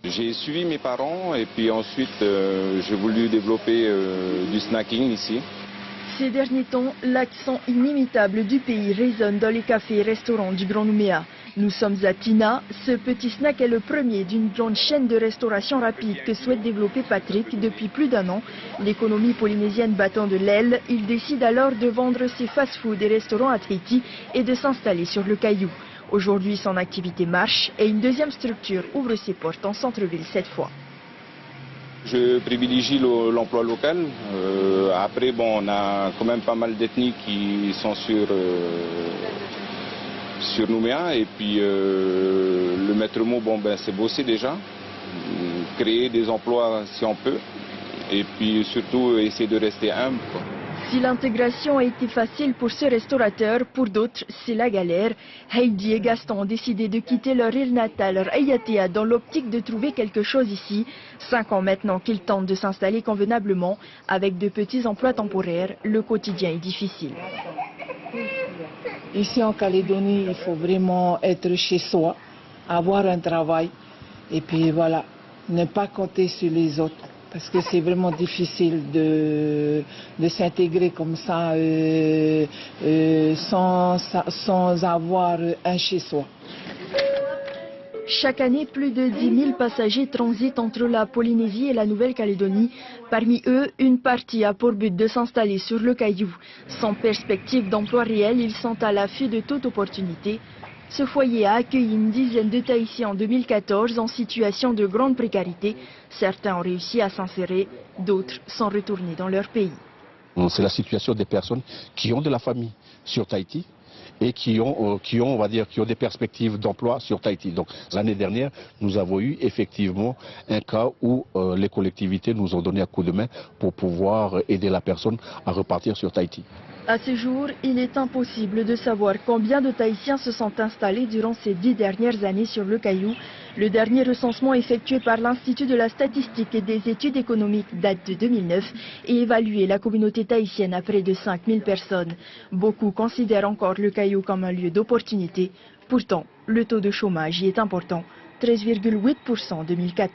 J'ai suivi mes parents et puis ensuite j'ai voulu développer du snacking ici. Ces derniers temps, l'accent inimitable du pays résonne dans les cafés et restaurants du Grand Nouméa. Nous sommes à Tina. Ce petit snack est le premier d'une grande chaîne de restauration rapide que souhaite développer Patrick depuis plus d'1 an. L'économie polynésienne battant de l'aile, il décide alors de vendre ses fast-food et restaurants à Tahiti et de s'installer sur le Caillou. Aujourd'hui, son activité marche et une deuxième structure ouvre ses portes en centre-ville cette fois. Je privilégie l'emploi local. Après, bon, on a quand même pas mal d'ethnies qui sont sur Nouméa. Et puis, le maître mot, bon, ben, c'est bosser déjà, créer des emplois si on peut. Et puis, surtout, essayer de rester humble, quoi. Si l'intégration a été facile pour ce restaurateur, pour d'autres, c'est la galère. Heidi et Gaston ont décidé de quitter leur île natale, leur Ayatea, dans l'optique de trouver quelque chose ici. 5 ans maintenant qu'ils tentent de s'installer convenablement. Avec de petits emplois temporaires, le quotidien est difficile. Ici en Calédonie, il faut vraiment être chez soi, avoir un travail et puis voilà, ne pas compter sur les autres. Parce que c'est vraiment difficile de s'intégrer comme ça sans avoir un chez-soi. Chaque année, plus de 10 000 passagers transitent entre la Polynésie et la Nouvelle-Calédonie. Parmi eux, une partie a pour but de s'installer sur le Caillou. Sans perspective d'emploi réel, ils sont à l'affût de toute opportunité. Ce foyer a accueilli une dizaine de Tahitiens en 2014 en situation de grande précarité. Certains ont réussi à s'insérer, d'autres sont retournés dans leur pays. C'est la situation des personnes qui ont de la famille sur Tahiti et qui ont des perspectives d'emploi sur Tahiti. Donc l'année dernière, nous avons eu effectivement un cas où les collectivités nous ont donné un coup de main pour pouvoir aider la personne à repartir sur Tahiti. À ce jour, il est impossible de savoir combien de Tahitiens se sont installés durant ces 10 dernières années sur le Caillou. Le dernier recensement effectué par l'Institut de la statistique et des études économiques date de 2009 et évaluait la communauté tahitienne à près de 5000 personnes. Beaucoup considèrent encore le Caillou comme un lieu d'opportunité. Pourtant, le taux de chômage y est important, 13,8% en 2014.